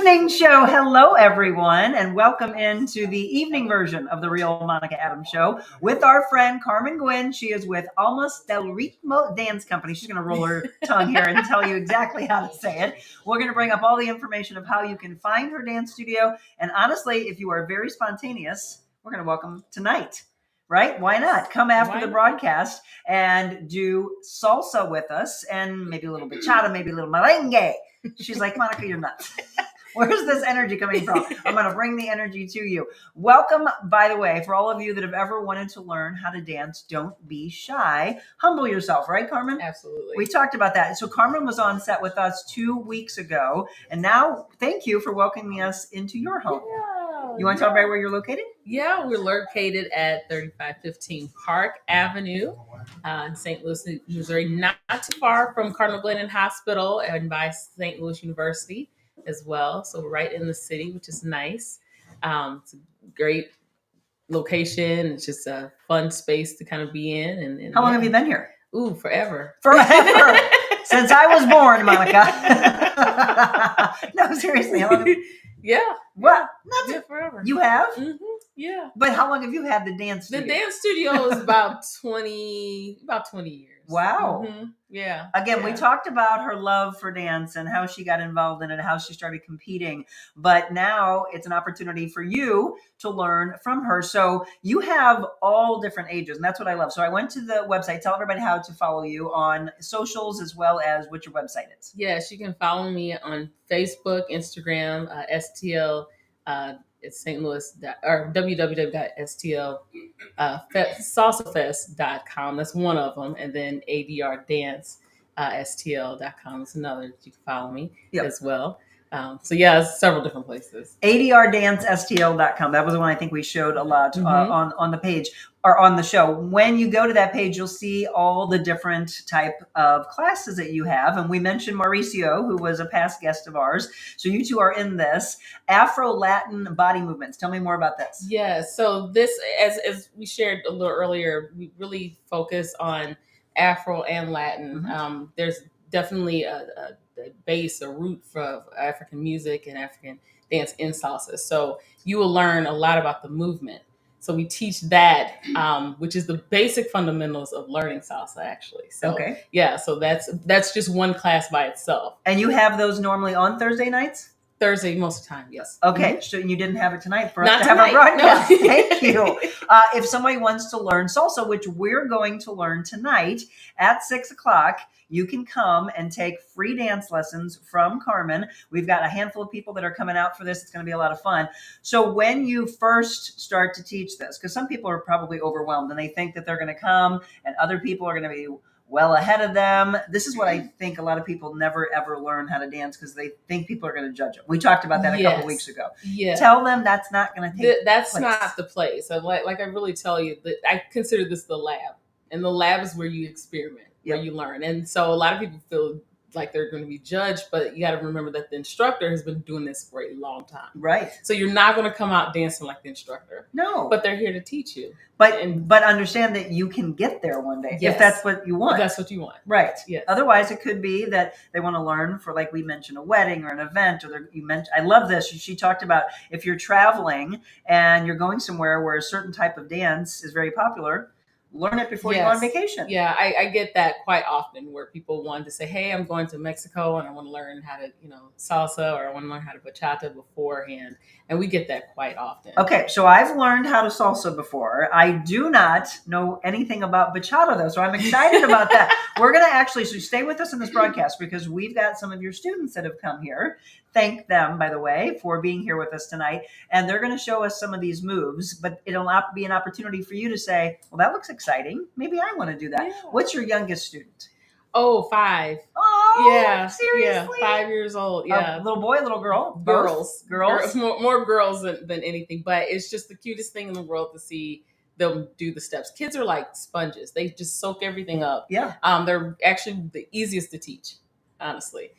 evening show. Hello, everyone, and welcome into the evening version of the Real Monica Adams Show with our friend Carmen Guynn. She is with Almas del Ritmo Dance Company. She's going to roll her tongue here and tell you exactly how to say it. We're going to bring up all the information of how you can find her dance studio. And honestly, if you are very spontaneous, we're going to welcome tonight. Right? Why not? Come after the broadcast and do salsa with us and maybe a little bachata, maybe a little merengue. She's like, Monica, you're nuts. Where's this energy coming from? I'm going to bring the energy to you. Welcome, by the way, for all of you that have ever wanted to learn how to dance, don't be shy. Humble yourself, right, Carmen? Absolutely. We talked about that. So Carmen was on set with us 2 weeks ago. And now, thank you for welcoming us into your home. You want to tell everybody where you're located? Yeah, we're located at 3515 Park Avenue in St. Louis, Missouri, not too far from Cardinal Glennon Hospital and by St. Louis University as well. So we're right in the city, which is nice. It's a great location. It's just a fun space to kind of be in. And how long have you been here? Ooh, forever. Forever. Since I was born, Monica. No, seriously. How long have you... Yeah. What? Yeah, forever. You have? Mm-hmm. Yeah. But how long have you had the dance studio? The dance studio is about 20 years. Wow. Mm-hmm. Yeah. Again, we talked about her love for dance and how she got involved in it, how she started competing. But now it's an opportunity for you to learn from her. So you have all different ages, and that's what I love. So I went to the website. Tell everybody how to follow you on socials as well as what your website is. Yes, you can follow me on Facebook, Instagram, STL. It's St. Louis or www.stl salsafest.com. That's one of them. And then ADR stl.com is another. You can follow me as well. So yeah, it's several different places. ADRdancestl.com. That was the one I think we showed a lot on the page or on the show. When you go to that page, you'll see all the different type of classes that you have. And we mentioned Mauricio, who was a past guest of ours. So you two are in this Afro-Latin body movements. Tell me more about this. Yeah. So this, as we shared a little earlier, we really focus on Afro and Latin. Mm-hmm. There's definitely a base, a root for African music and African dance in salsa. So you will learn a lot about the movement. So we teach that, which is the basic fundamentals of learning salsa, actually. So yeah, so that's just one class by itself. And you have those normally on Thursday nights? Thursday, most of the time, yes. Okay, mm-hmm. So you didn't have it tonight for Not us to tonight. Have a broadcast. No. Thank you. If somebody wants to learn salsa, which we're going to learn tonight at 6:00, you can come and take free dance lessons from Carmen. We've got a handful of people that are coming out for this. It's going to be a lot of fun. So when you first start to teach this, because some people are probably overwhelmed and they think that they're going to come and other people are going to be well ahead of them. This is what I think a lot of people never, ever learn how to dance because they think people are going to judge them. We talked about that a couple weeks ago. Yeah. Tell them that's not going to take That's place. Not the place. Like I really tell you, that I consider this the lab. And the lab is where you experiment, where you learn. And so a lot of people feel like they're going to be judged, but you got to remember that the instructor has been doing this for a long time. Right. So you're not going to come out dancing like the instructor. No. But they're here to teach you. But understand that you can get there one day if that's what you want. If that's what you want. Right. Yes. Otherwise, it could be that they want to learn for, like we mentioned, a wedding or an event. Or you mentioned, I love this. She talked about if you're traveling and you're going somewhere where a certain type of dance is very popular, learn it before you go on vacation. Yeah, I get that quite often where people want to say, hey, I'm going to Mexico and I want to learn how to, salsa, or I want to learn how to bachata beforehand. And we get that quite often. Okay, so I've learned how to salsa before. I do not know anything about bachata, though, so I'm excited about that. We're going to actually, so stay with us in this broadcast because we've got some of your students that have come here. Thank them, by the way, for being here with us tonight. And they're going to show us some of these moves, but it'll be an opportunity for you to say, well, that looks exciting. Maybe I want to do that. Yeah. What's your youngest student? Oh, 5. Oh, yeah. Seriously? Yeah, 5 years old. Yeah. Little boy, little girl? Girls. More girls than anything. But it's just the cutest thing in the world to see them do the steps. Kids are like sponges. They just soak everything up. Yeah. They're actually the easiest to teach, honestly.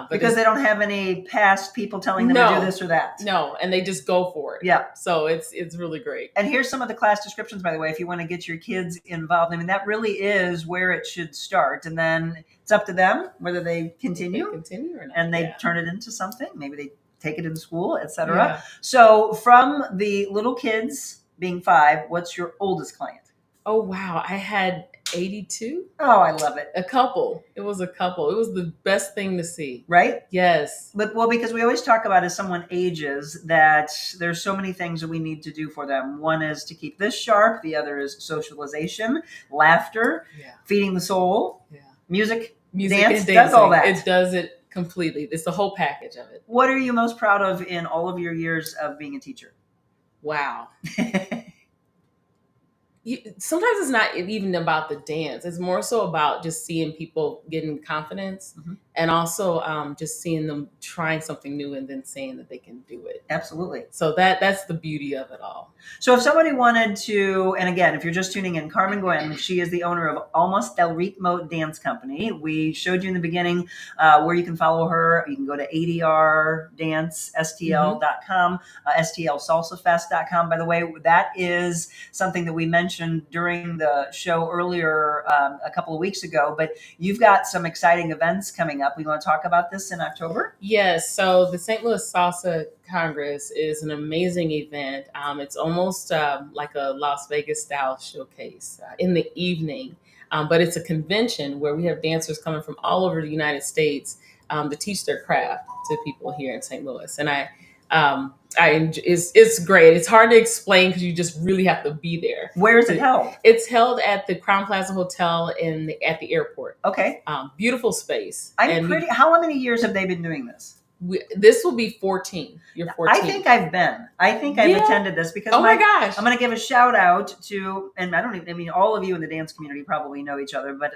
Because they don't have any past people telling them to do this or that. No, and they just go for it. Yeah. So it's really great. And here's some of the class descriptions, by the way, if you want to get your kids involved. I mean, that really is where it should start. And then it's up to them whether they continue. Or not. And they turn it into something. Maybe they take it in school, etc. Yeah. So from the little kids being 5, what's your oldest client? Oh, wow. I had 82. Oh, I love it. A couple. It was a couple. It was the best thing to see. Right? Yes. But well, because we always talk about as someone ages that there's so many things that we need to do for them. One is to keep this sharp. The other is socialization, laughter, feeding the soul, music, dance, and does all that. It does it completely. It's the whole package of it. What are you most proud of in all of your years of being a teacher? Wow. Sometimes it's not even about the dance. It's more so about just seeing people getting confidence, and also just seeing them trying something new and then saying that they can do it. Absolutely. So that's the beauty of it all. So if somebody wanted to, and again, if you're just tuning in, Carmen Guynn, she is the owner of Almas del Ritmo Dance Company. We showed you in the beginning where you can follow her. You can go to adrdancestl.com, stlsalsafest.com. By the way, that is something that we mentioned during the show earlier a couple of weeks ago, but you've got some exciting events coming up. We want to talk about this in October? Yes. So the St. Louis Salsa Congress is an amazing event. It's almost like a Las Vegas style showcase in the evening, but it's a convention where we have dancers coming from all over the United States to teach their craft to people here in St. Louis. And it's great. It's hard to explain because you just really have to be there. Where is it held? It's held at the Crown Plaza Hotel at the airport. Okay. Beautiful space. How many years have they been doing this? This will be 14. You're 14. I think I've been. I've attended this because my gosh. I'm going to give a shout out to, and all of you in the dance community probably know each other, but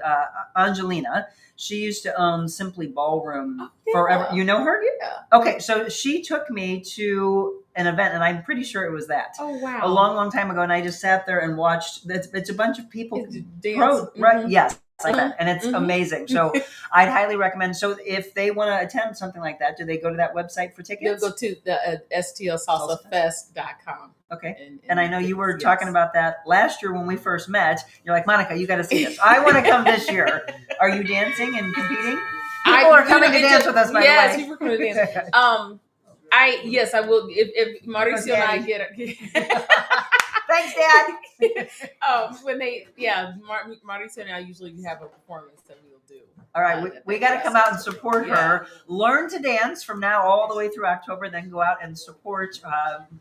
Angelina, she used to own Simply Ballroom forever. You know her? Yeah. Okay, so she took me to an event, and I'm pretty sure it was that. Oh, wow. A long, long time ago, and I just sat there and watched. It's a bunch of people. Dance. Right? Yes. And it's amazing. So I'd highly recommend. So if they want to attend something like that, do they go to that website for tickets? They'll go to the stlsalsafest.com. Okay. And I know you were talking about that last year when we first met. You're like, Monica, you got to see this. I want to come this year. Are you dancing and competing? People are coming to dance with us, by the way. Yes, people are coming to dance. Yes, I will. If Mauricio and I get Thanks, Dad. Mauricio and I usually have a performance that we'll do. All right, we got to come out and support her. Learn to dance from now all the way through October, then go out and support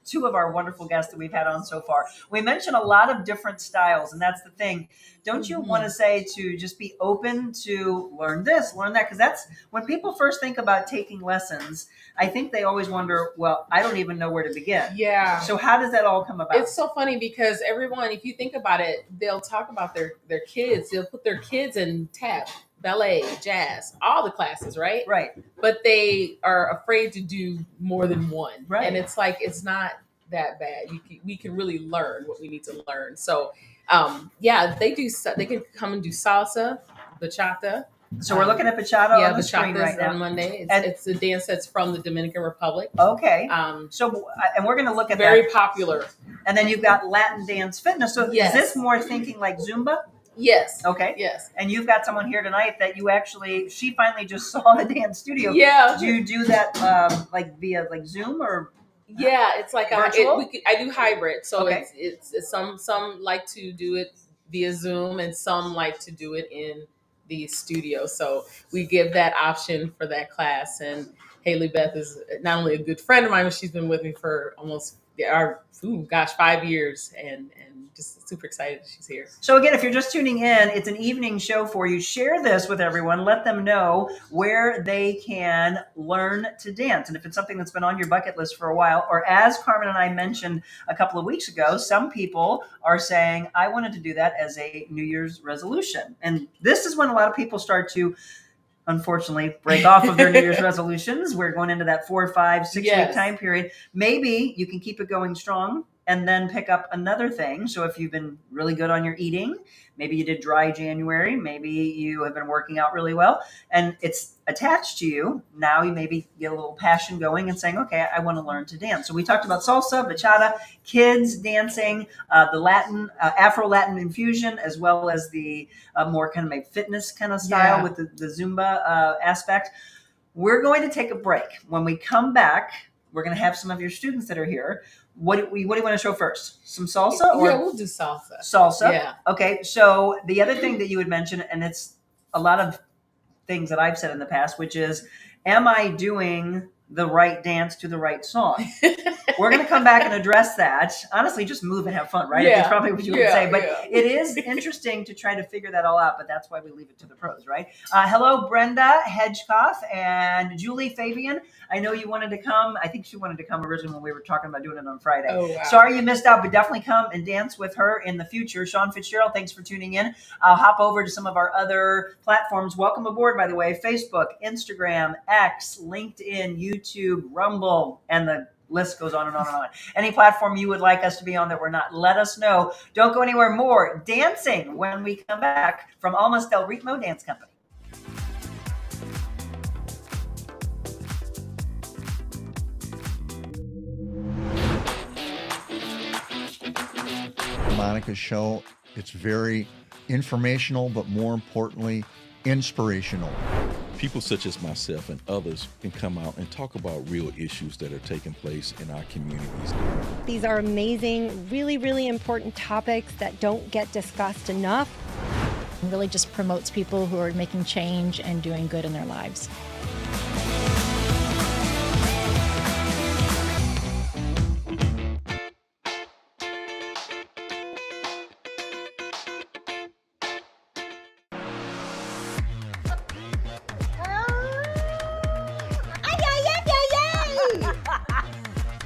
2 of our wonderful guests that we've had on so far. We mentioned a lot of different styles, and that's the thing. Don't you want to say to just be open to learn this, learn that? Because that's when people first think about taking lessons, I think they always wonder, well, I don't even know where to begin. Yeah. So how does that all come about? It's so funny because everyone, if you think about it, they'll talk about their kids. They'll put their kids in tap, ballet, jazz, all the classes, right? Right. But they are afraid to do more than one. Right. And it's like, it's not that bad. We can really learn what we need to learn. So, they can come and do salsa, bachata. So we're looking at bachata on the screen right now. On Monday. It's a dance that's from the Dominican Republic. Okay. And we're going to look at very popular. And then you've got Latin dance fitness. So is this more thinking like Zumba? Yes. Okay. Yes. And you've got someone here tonight that she finally just saw the dance studio. Yeah. Do you do that via Zoom or? Yeah, it's like virtual? I do hybrid. So okay. it's some like to do it via Zoom and some like to do it in the studio. So we give that option for that class. And Haley Beth is not only a good friend of mine, but she's been with me for almost 5 years and just super excited that she's here. So again, if you're just tuning in, it's an evening show for you. Share this with everyone. Let them know where they can learn to dance. And if it's something that's been on your bucket list for a while, or as Carmen and I mentioned a couple of weeks ago, some people are saying, I wanted to do that as a New Year's resolution. And this is when a lot of people start to unfortunately break off of their New Year's resolutions. We're going into that 4, 5, 6 week time period. Maybe you can keep it going strong and then pick up another thing. So if you've been really good on your eating, maybe you did dry January, maybe you have been working out really well and it's attached to you. Now you maybe get a little passion going and saying, okay, I want to learn to dance. So we talked about salsa, bachata, kids dancing, the Latin, Afro-Latin infusion, as well as the more kind of a fitness kind of style with the Zumba aspect. We're going to take a break. When we come back, we're going to have some of your students that are here. What do you want to show first? Some salsa? Or? Yeah, we'll do salsa. Salsa? Yeah. Okay, so the other thing that you would mention, and it's a lot of things that I've said in the past, which is, am I doing the right dance to the right song? We're going to come back and address that. Honestly, just move and have fun, right? Yeah. It's probably what you would say. But Yeah. it is interesting to try to figure that all out, but that's why we leave it to the pros, right? Hello, Brenda Hedgecoff and Julie Fabian. I know you wanted to come. I think she wanted to come originally when we were talking about doing it on Friday. Oh, wow. Sorry you missed out, but definitely come and dance with her in the future. Sean Fitzgerald, thanks for tuning in. I'll hop over to some of our other platforms. Welcome aboard, by the way. Facebook, Instagram, X, LinkedIn, YouTube, Rumble, and the list goes on and on and on. Any platform you would like us to be on that we're not, let us know. Don't go anywhere. More dancing when we come back from Almas del Ritmo Dance Company. Monica's show, it's very informational, but more importantly, inspirational. People such as myself and others can come out and talk about real issues that are taking place in our communities. These are amazing, really, really important topics that don't get discussed enough. It really just promotes people who are making change and doing good in their lives.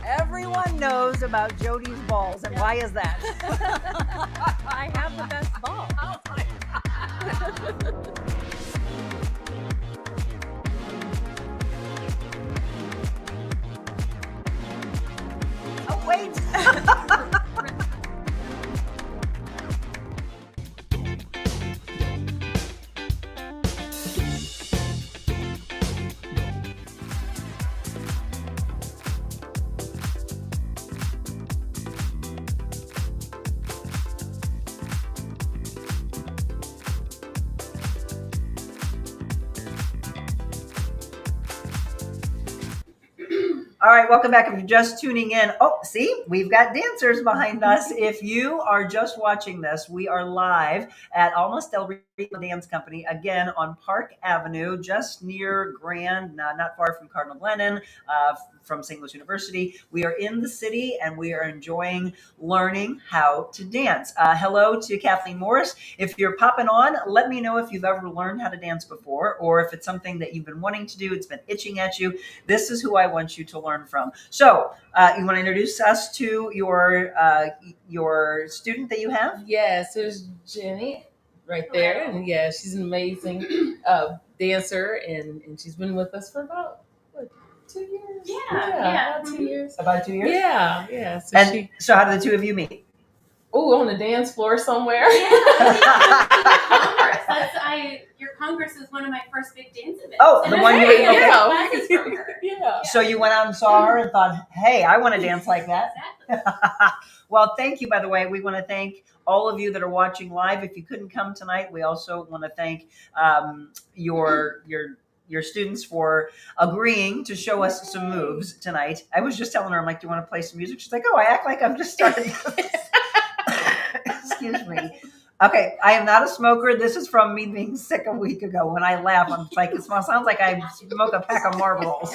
Everyone knows about Jody's balls, and why is that? I have the best ball. Oh, wait. All right, welcome back. If you're just tuning in, see, we've got dancers behind us. If you are just watching this, we are live at Almas del Ritmo Dance Company, again on Park Avenue, just near Grand, not far from Cardinal Glennon, from St. Louis University. We are in the city, and we are enjoying learning how to dance. Hello to Kathleen Morris. If you're popping on, let me know if you've ever learned how to dance before, or if it's something that you've been wanting to do, it's been itching at you. This is who I want you to learn from. So, you want to introduce us to your student that you have? Yes, there's Jenny right there. And yeah, she's an amazing dancer, and she's been with us for about 2 years. Yeah. About 2 years. About 2 years? Yeah. So how did the two of you meet? On the dance floor somewhere. Your Congress is one of my first big dance events. Oh, the one you were in? Classes from her. Yeah. So you went out and saw her and thought, hey, I want to dance like that. Exactly. Well, thank you, by the way. We want to thank all of you that are watching live. If you couldn't come tonight, we also want to thank your students for agreeing to show us some moves tonight. I was just telling her, I'm like, do you want to play some music? She's like, oh, I act like I'm just starting. Excuse me. Okay, I am not a smoker. This is from me being sick a week ago. When I laugh, I'm like, it sounds like I smoke a pack of Marlboros.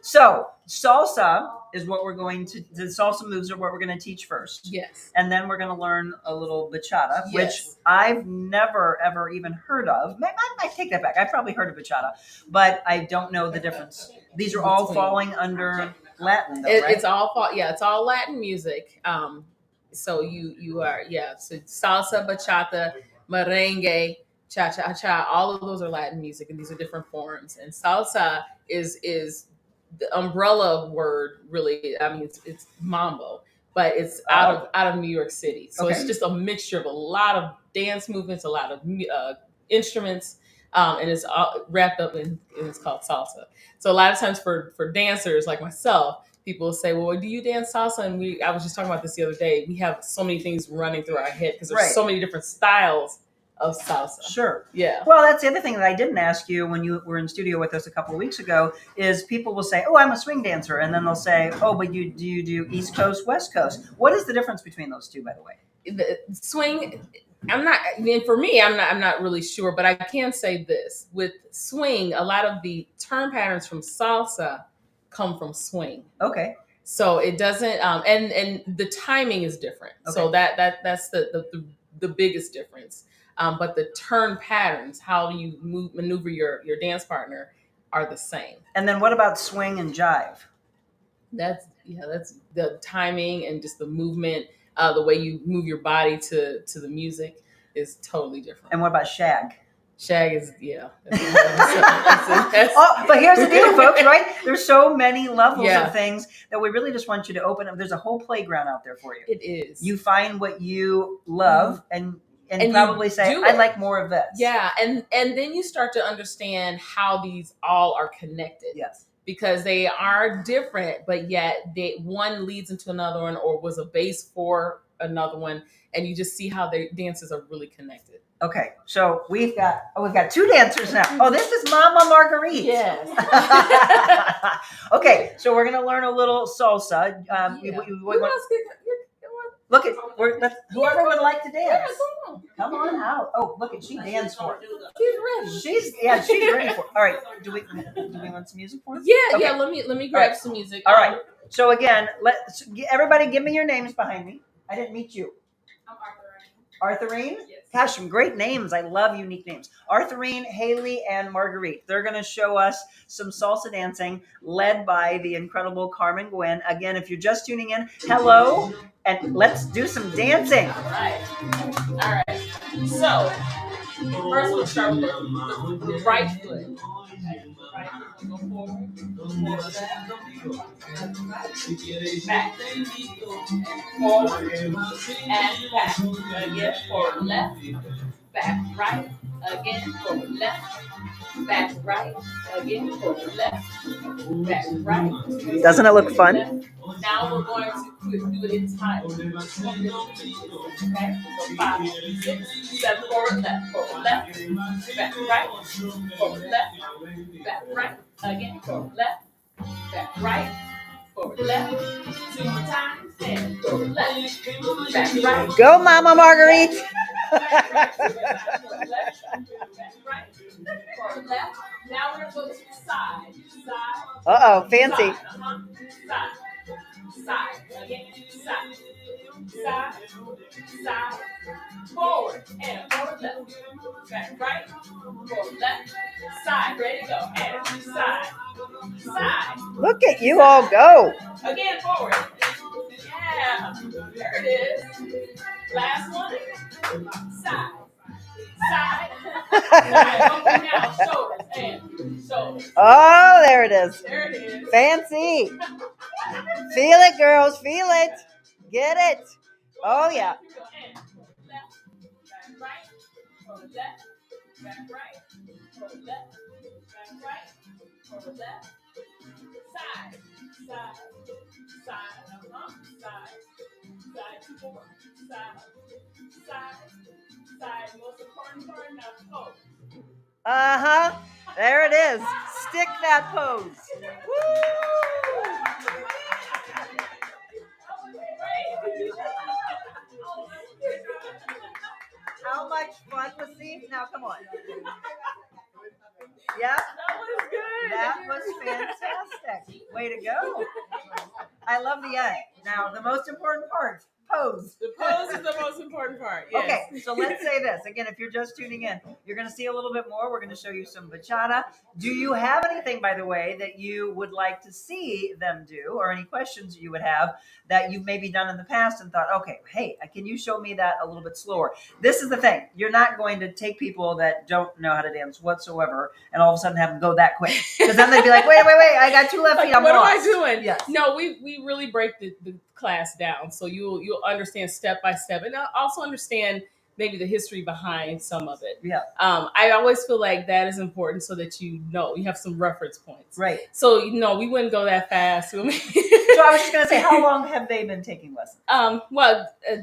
So salsa is what we're going to, the salsa moves are what we're going to teach first. Yes. And then we're going to learn a little bachata, Yes. which I've never, ever even heard of. I take that back. I've probably heard of bachata, but I don't know the difference. These are all falling under Latin, though, right? It's all Latin music. So you are, so salsa, bachata, merengue, cha-cha-cha, all of those are Latin music, and these are different forms. And salsa is the umbrella word, really. I mean, it's mambo, but it's out of New York City. So It's just a mixture of a lot of dance movements, a lot of instruments, and it's all wrapped up in it's called salsa. So a lot of times for dancers like myself, people will say, well, do you dance salsa? And I was just talking about this the other day. We have so many things running through our head because there's so many different styles of salsa. Sure. Yeah. Well, that's the other thing that I didn't ask you when you were in studio with us a couple of weeks ago is people will say, "Oh, I'm a swing dancer," and then they'll say, "Oh, but you do East Coast, West Coast?" What is the difference between those two, by the way? The swing, I'm not, I mean, for me, I'm not really sure, but I can say this. With swing, a lot of the turn patterns from salsa come from swing. Okay. So it doesn't, and the timing is different. Okay. So that's the biggest difference. But the turn patterns, how you maneuver your dance partner, are the same. And then what about swing and jive? That's the timing and just the movement, the way you move your body to the music is totally different. And what about shag? Shag is that's Oh, but here's the deal, folks, right? There's so many levels Yeah. of things that we really just want you to open up. There's a whole playground out there for you. It is. You find what you love and And probably you say, do I'd it. like more of this. Yeah, and then you start to understand how these all are connected. Yes. Because they are different, but yet one leads into another one or was a base for another one, and you just see how their dances are really connected. Okay, so we've got two dancers now. Oh, this is Mama Marguerite. Yes. Okay, so we're gonna learn a little salsa. Look at whoever would like to dance. Come on out. Oh, look at she danced for it. She's ready. She's ready for it. All right. Do we want some music for it? Yeah, Okay. yeah. Let me grab some music. All right. So again, everybody give me your names behind me. I didn't meet you. I'm Arthurine? Yes. Gosh, some great names. I love unique names. Arthurine, Haley, and Marguerite. They're going to show us some salsa dancing led by the incredible Carmen Guynn. Again, if you're just tuning in, hello, and let's do some dancing. All right. So first we'll start with the right foot. Right foot, go forward, back, forward, and back. Again, forward, left, back, right. Again, forward, left, back, right. Again, forward, left, back, right. Doesn't it look fun? Now we're going to do it in time. Okay, so 5, 6, 7, forward, left, back, right, forward, left, back, right, again, forward, left, back, right, forward, left, 2 more times, and forward, left, back, right. Go, Mama Marguerite. Back, right, forward, left, back, right, forward, left. Now we're going to go to the side, Uh-oh, fancy. side, side, again, side, forward, and forward, left, back, right, forward, left, side, ready to go, and side, Look at you all go. again, forward, yeah, there it is, last one, side, open now, shoulders, and shoulders, Oh, there it is. there it is, Fancy. Feel it, girls. Feel it. Get it. Oh, yeah. left, back, right, forward, left, back, right, forward, left, back, right, forward, left, side, side, to forward, side, most important part now, pose. Uh-huh. There it is. Stick that pose. Woo! How much fun was these? Now, come on. Yep. That was good. That was fantastic. Way to go. I love the end. Now, the most important part, pose. The pose is the most important part. Yes. Okay, so let's say this. Again, if you're just tuning in, you're going to see a little bit more. We're going to show you some bachata. Do you have anything, by the way, that you would like to see them do, or any questions you would have that you've maybe done in the past and thought, okay, hey, can you show me that a little bit slower? This is the thing. You're not going to take people that don't know how to dance whatsoever and all of a sudden have them go that quick. Because then they'd be like, wait, I got 2 left feet. I'm what lost. am I doing? Yes. No, we really break the class down, so you'll understand step by step, and also understand maybe the history behind some of it. Yeah. I always feel like that is important so that you have some reference points. Right. So we wouldn't go that fast. So I was just going to say, how long have they been taking lessons?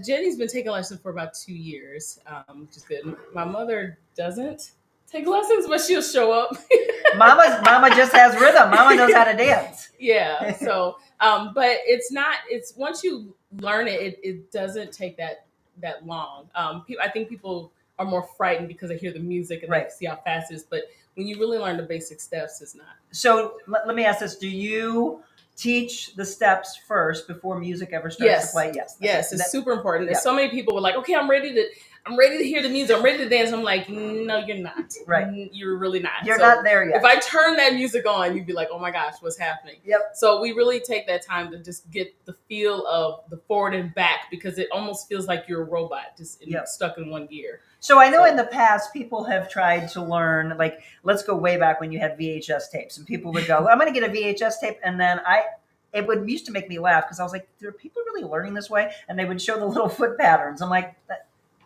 Jenny's been taking lessons for about 2 years, which is good. My mother doesn't take lessons, but she'll show up. Mama just has rhythm. Mama knows how to dance. Yeah. So, but it's once you learn it doesn't take that long. I think people are more frightened because they hear the music and they see how fast it is. But when you really learn the basic steps, it's not. So let me ask this. Do you teach the steps first before music ever starts to play? Yes. It's super important. There's so many people were like, okay, I'm ready to hear the music. I'm ready to dance. I'm like, no, you're not. Right. You're really not. You're not there yet. If I turn that music on, you'd be like, oh my gosh, what's happening? Yep. So we really take that time to just get the feel of the forward and back, because it almost feels like you're a robot, just stuck in one gear. So I know in the past people have tried to learn, like, let's go way back when you had VHS tapes, and people would go, I'm going to get a VHS tape, and then it used to make me laugh because I was like, are people really learning this way? And they would show the little foot patterns. I'm like,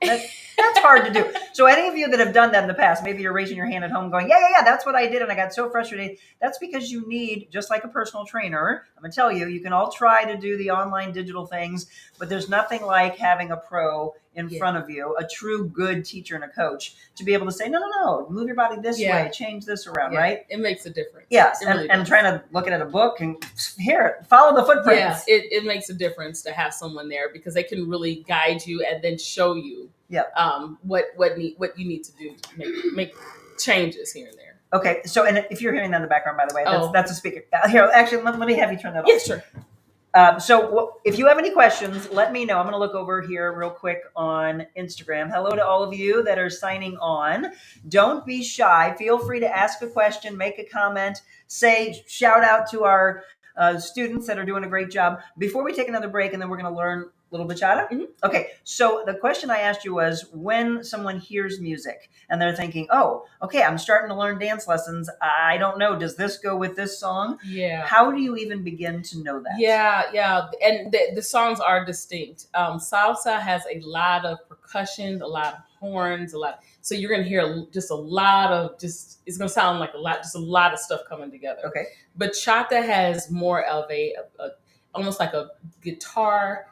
that's hard to do. So any of you that have done that in the past, maybe you're raising your hand at home going, yeah, that's what I did, and I got so frustrated. That's because you need, just like a personal trainer, I'm going to tell you, you can all try to do the online digital things, but there's nothing like having a pro in front of you, a true good teacher and a coach, to be able to say, no, move your body this way, change this around, right? It makes a difference. Yes, and trying to look at a book and follow the footprints. Yeah, it makes a difference to have someone there, because they can really guide you and then show you what you need to do to make changes here and there. Okay, so, and if you're hearing that in the background, by the way, that's a speaker. Here, actually, let me have you turn that off. Yes, sure. So if you have any questions, let me know. I'm going to look over here real quick on Instagram. Hello to all of you that are signing on. Don't be shy. Feel free to ask a question, make a comment, shout out to our students that are doing a great job. Before we take another break, and then we're going to learn a little bachata. Mm-hmm. Okay, so the question I asked you was, when someone hears music and they're thinking, oh, okay, I'm starting to learn dance lessons. I don't know. Does this go with this song? Yeah. How do you even begin to know that? Yeah. And the songs are distinct. Salsa has a lot of percussion, a lot of horns, so you're going to hear just a lot of it's going to sound like a lot of stuff coming together. Okay. Bachata has more of a almost like a guitar,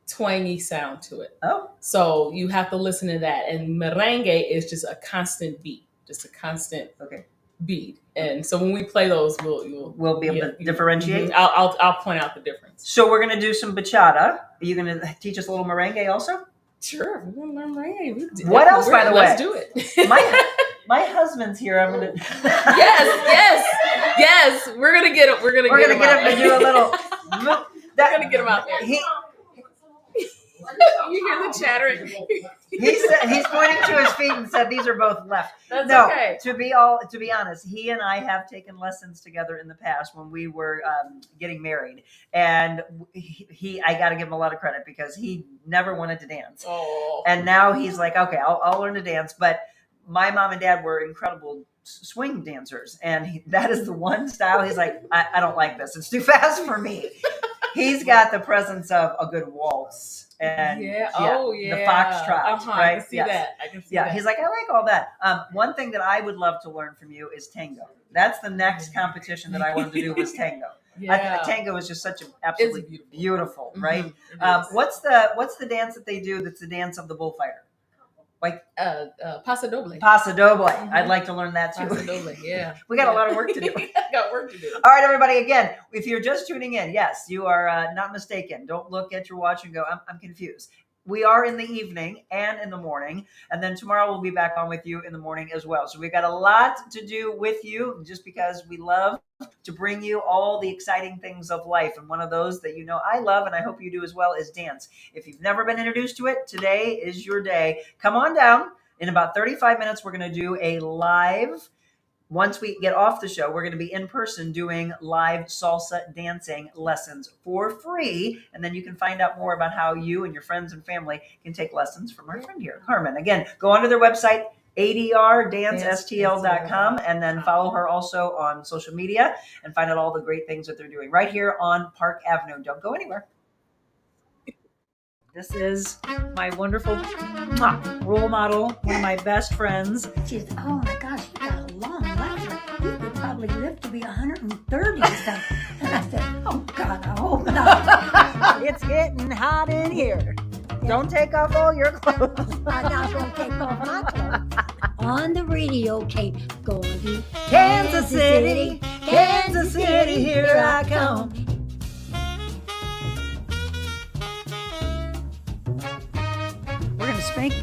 twangy sound to it. Oh. So you have to listen to that. And merengue is just a constant beat, beat. And so when we play those, we'll be able to differentiate. I'll point out the difference. So we're going to do some bachata. Are you going to teach us a little merengue also? Sure. We're going to learn merengue. What else, by the way? Let's do it. My husband's here. I'm going to. Yes. We're going to get him. We're going to get him to do a little. We're going to get him out there. You hear the chattering? He's pointing to his feet and said, "These are both left." That's okay. To be honest, he and I have taken lessons together in the past when we were getting married, and I got to give him a lot of credit because he never wanted to dance, and now he's like, "Okay, I'll learn to dance." But my mom and dad were incredible swing dancers, and that is the one style he's like, I don't like this. It's too fast for me. He's got the presence of a good waltz. And the foxtrot, right? I can see that. He's like, I like all that. One thing that I would love to learn from you is tango. That's the next competition that I wanted to do was tango. Yeah. Tango is just such an absolutely beautiful, right? Mm-hmm. What's the dance that they do that's the dance of the bullfighter? Like Paso Doble. Mm-hmm. I'd like to learn that too. Paso Doble, yeah. We got a lot of work to do. Got work to do. All right, everybody. Again, if you're just tuning in, yes, you are not mistaken. Don't look at your watch and go, I'm confused. We are in the evening and in the morning, and then tomorrow we'll be back on with you in the morning as well. So we've got a lot to do with you, just because we love to bring you all the exciting things of life. And one of those that I love, and I hope you do as well, is dance. If you've never been introduced to it, today is your day. Come on down. In about 35 minutes, we're going to do a live. Once we get off the show, we're going to be in person doing live salsa dancing lessons for free. And then you can find out more about how you and your friends and family can take lessons from our friend here, Carmen. Again, go onto their website, adrdancestl.com, and then follow her also on social media and find out all the great things that they're doing right here on Park Avenue. Don't go anywhere. This is my wonderful role model, one of my best friends. She said, oh my gosh, you got a long life. Like, you could probably live to be 130 or something. And I said, oh God, I hope not. It's getting hot in here. Don't take off all your clothes. I'm not going to take off my clothes. On the radio tape, going to Kansas City, Kansas City, here I come.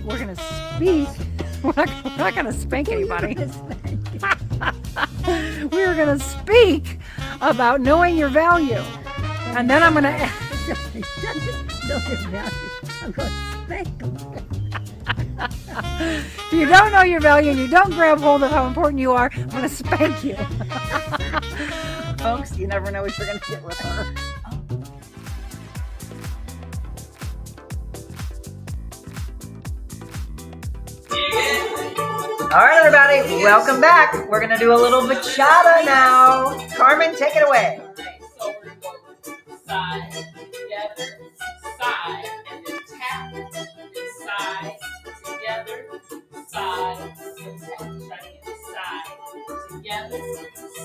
We're gonna speak. We're not gonna spank anybody. We're gonna speak about knowing your value. And then I'm gonna ask. I'm going to spank them. If you don't know your value and you don't grab hold of how important you are, I'm gonna spank you. Folks, you never know what you're gonna get with her. All right, everybody, welcome back. We're going to do a little bachata now. Carmen, take it away. All right, so we're going to go side, together, side, and then tap, and side, together, side, and tap. Try to get side, together,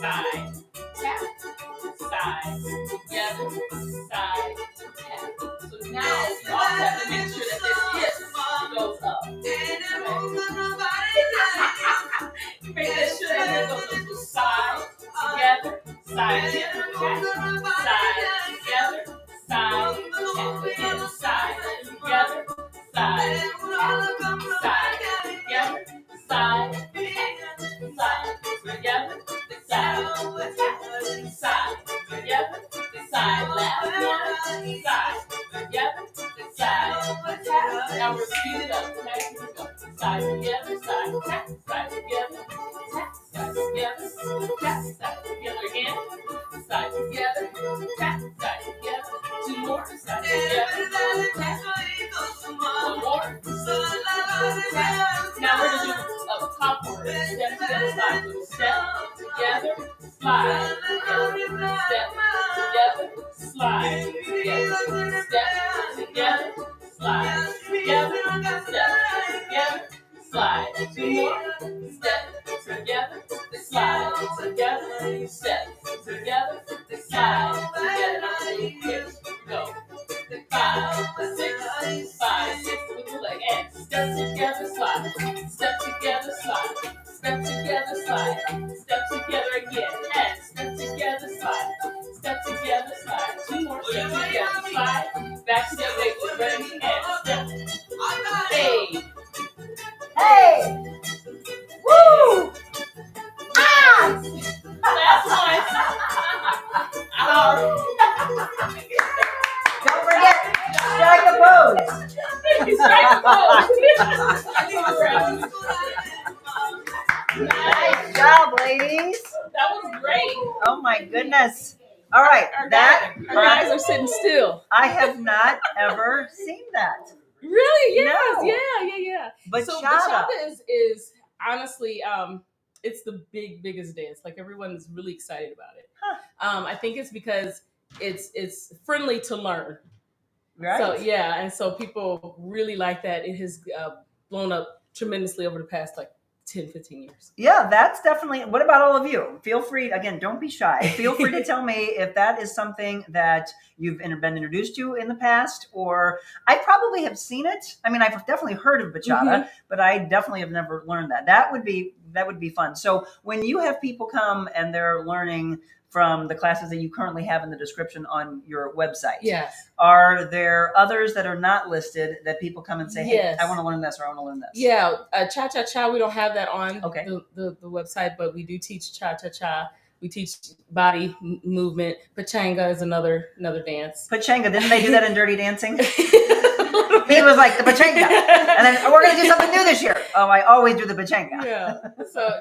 side, tap, side, together, side, tap. So now you also have to make sure that this hip goes up. Make that sure that it goes up to side, together, side, together, tap, side, together, side, tap, again, side, together, side, tap, side, together, side, tap, side, together, side, tap, side, together, side, last one, side, together, side, tap. Now we're speeding up, okay? Here we go. Side together, side, tap, side together, tap, side together, tap, side together again, side together, tap, side together, two more, side together, tap, one more, tap. Now we're gonna do a top word, step together, slide, so step together, slide, together, step together, slide, together, step together, slide, together, step together, slide, two more, step together, slide, together, step together, slide, together, here, go, 5, 6, 5, 6, with the leg, and step together, slide, step together, slide, step together, slide, step together again, and step together, slide, step together, slide, two more, step together, slide, back to that leg, ready, and step, hey, Hey! Woo! ah! Last one. Don't forget, strike a pose. Strike a pose. Nice job, ladies. That was great. Oh my goodness. All right, Our guys are sitting still. I have not ever seen that. Really? Yes. No. Yeah. Bachata. So bachata is honestly, it's the biggest dance. Like everyone's really excited about it. Huh. I think it's because it's friendly to learn. Right. So yeah, and so people really like that. It has blown up tremendously over the past like 10, 15 years. Yeah, that's definitely. What about all of you? Feel free, again, don't be shy. Feel free to tell me if that is something that you've been introduced to in the past, or I probably have seen it. I mean, I've definitely heard of bachata, but I definitely have never learned that. That would be fun. So when you have people come and they're learning from the classes that you currently have in the description on your website. Yes. Are there others that are not listed that people come and say, hey, Yes. I want to learn this or I want to learn this? Yeah. Cha-cha-cha, we don't have that on Okay. the website, but we do teach cha-cha-cha. We teach body movement. Pachanga is another dance. Pachanga, didn't they do that in Dirty Dancing? He was like, the pachanga. And then we're going to do something new this year. Oh, I always do the pachanga. So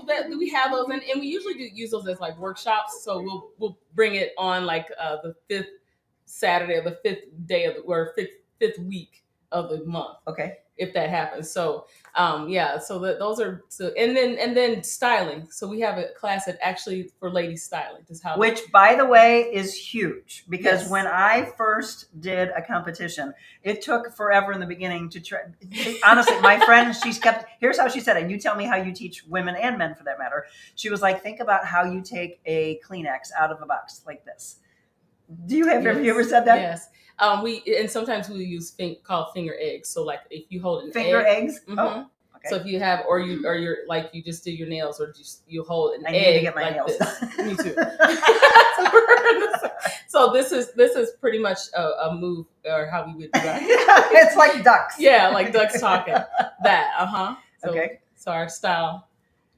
that we have those, and we usually do use those as like workshops. So we'll bring it on like the 5th Saturday or the 5th day of or fifth week of the month. Okay. If that happens. So so those are and then styling. So we have a class that actually for ladies styling. Just how Which, by the way, is huge because Yes. when I first did a competition, it took forever in the beginning to try. Honestly, my friend, here's how she said it. And you tell me how you teach women and men for that matter. She was like, think about how you take a Kleenex out of a box like this. Have you ever said that? Yes. And sometimes we use called finger eggs. So like if you hold an Finger egg, eggs? Mhm. Oh, okay. So if you have, or you're like you just did your nails, or you hold an I egg need to get my like nails this. done. Me too. So this is pretty much a move, or how we would do that. It's like ducks. Yeah, like ducks talking. That So, Okay. So our style.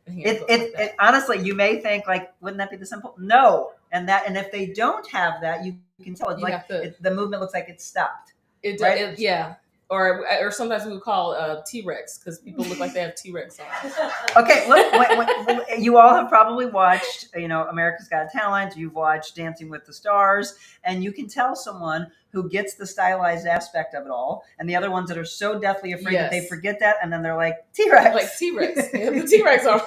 It honestly, you may think like, wouldn't that be the simple? No, and if they don't have that, you can tell it's You like have to- the movement looks like it's stopped. Right? Yeah. Or sometimes we would call T-Rex because people look like they have T-Rex on. Okay, look, you all have probably watched, America's Got Talent. You've watched Dancing with the Stars, and you can tell someone who gets the stylized aspect of it all, and the other ones that are so deathly afraid that they forget that, and then they're like T-Rex, like T-Rex, they have the T-Rex on.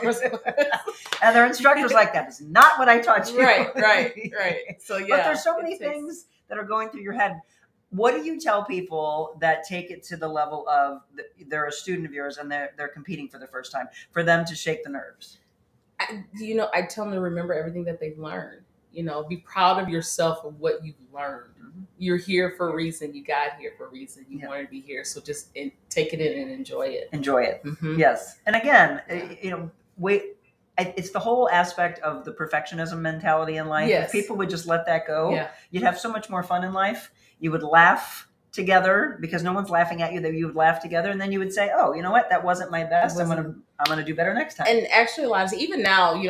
And their instructor's like, that is not what I taught you. Right. So yeah, but there's so many things that are going through your head. What do you tell people that take it to the level of they're a student of yours and they're competing for the first time, for them to shake the nerves? I tell them to remember everything that they've learned. Be proud of yourself and what you've learned. Mm-hmm. You're here for a reason. You got here for a reason. You wanted to be here. So just take it in and enjoy it. Enjoy it. Mm-hmm. Yes. And again, it's the whole aspect of the perfectionism mentality in life. Yes. If people would just let that go, you'd have so much more fun in life. You would laugh together because no one's laughing at you. That you would laugh together, and then you would say, "Oh, you know what? That wasn't my best. I'm gonna do better next time." And actually, a lot of even now,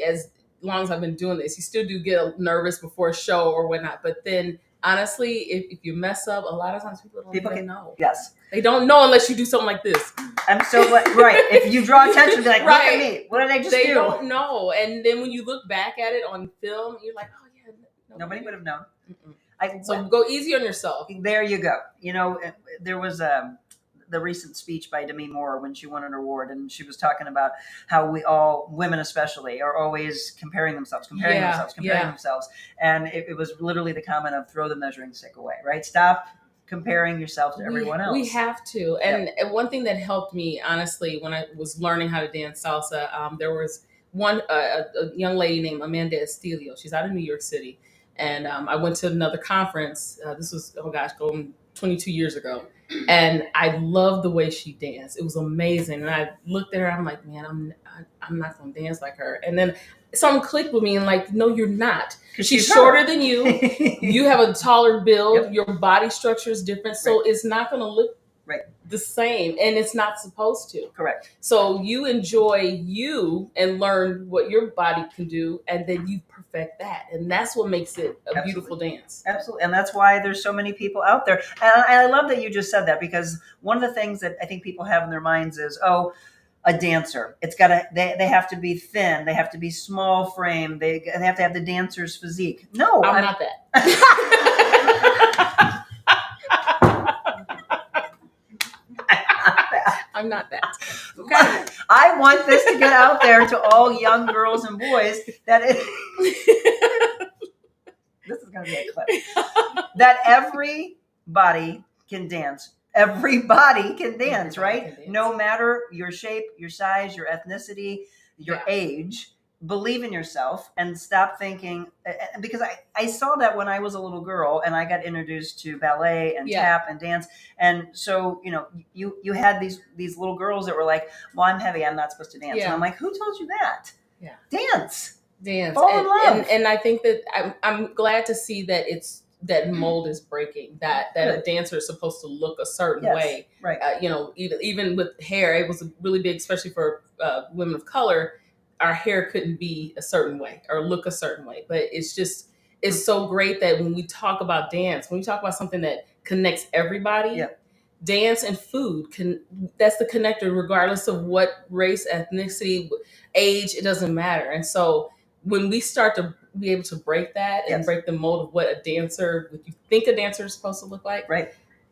as long as I've been doing this, you still do get nervous before a show or whatnot. But then, honestly, if you mess up, a lot of times people don't even know. Yes, they don't know unless you do something like this. I'm so glad. Right, if you draw attention, be like, "Look at me! What did I just do?" They don't know, and then when you look back at it on film, you're like, "Oh yeah, nobody would have known." So go easy on yourself. There you go. There was the recent speech by Demi Moore when she won an award, and she was talking about how we all, women especially, are always comparing themselves, comparing themselves. And it was literally the comment of throw the measuring stick away, right? Stop comparing yourself to everyone else. We have to. And one thing that helped me, honestly, when I was learning how to dance salsa, there was a young lady named Amanda Estilio. She's out of New York City. And I went to another conference. This was, going 22 years ago. And I loved the way she danced. It was amazing. And I looked at her, I'm like, man, I'm not going to dance like her. And then something clicked with me and like, no, you're not. She's shorter than you. You have a taller build. Your body structure is different. So it's not going to look the same. And it's not supposed to. Correct. So you enjoy you and learn what your body can do. And then you perfect that. And that's what makes it a beautiful dance. Absolutely. And that's why there's so many people out there. And I love that you just said that, because one of the things that I think people have in their minds is, a dancer, they have to be thin, they have to be small frame, they have to have the dancer's physique. No, I'm not that. I'm not that. Okay. I want this to get out there to all young girls and boys that this is going to be a clip, that everybody can dance. Everybody can dance, right? No matter your shape, your size, your ethnicity, your age. Believe in yourself and stop thinking, because I saw that when I was a little girl and I got introduced to ballet and tap and dance. And so, you had these little girls that were like, well, I'm heavy, I'm not supposed to dance. And I'm like, who told you that? Yeah. Dance. Fall in love. And I think that I'm glad to see that that mold is breaking, that a dancer is supposed to look a certain way. Right. Even with hair, it was really big, especially for women of color. Our hair couldn't be a certain way or look a certain way, but it's so great that when we talk about dance, when we talk about something that connects everybody, dance and food that's the connector, regardless of what race, ethnicity, age, it doesn't matter. And so when we start to be able to break that and break the mold of what you think a dancer is supposed to look like,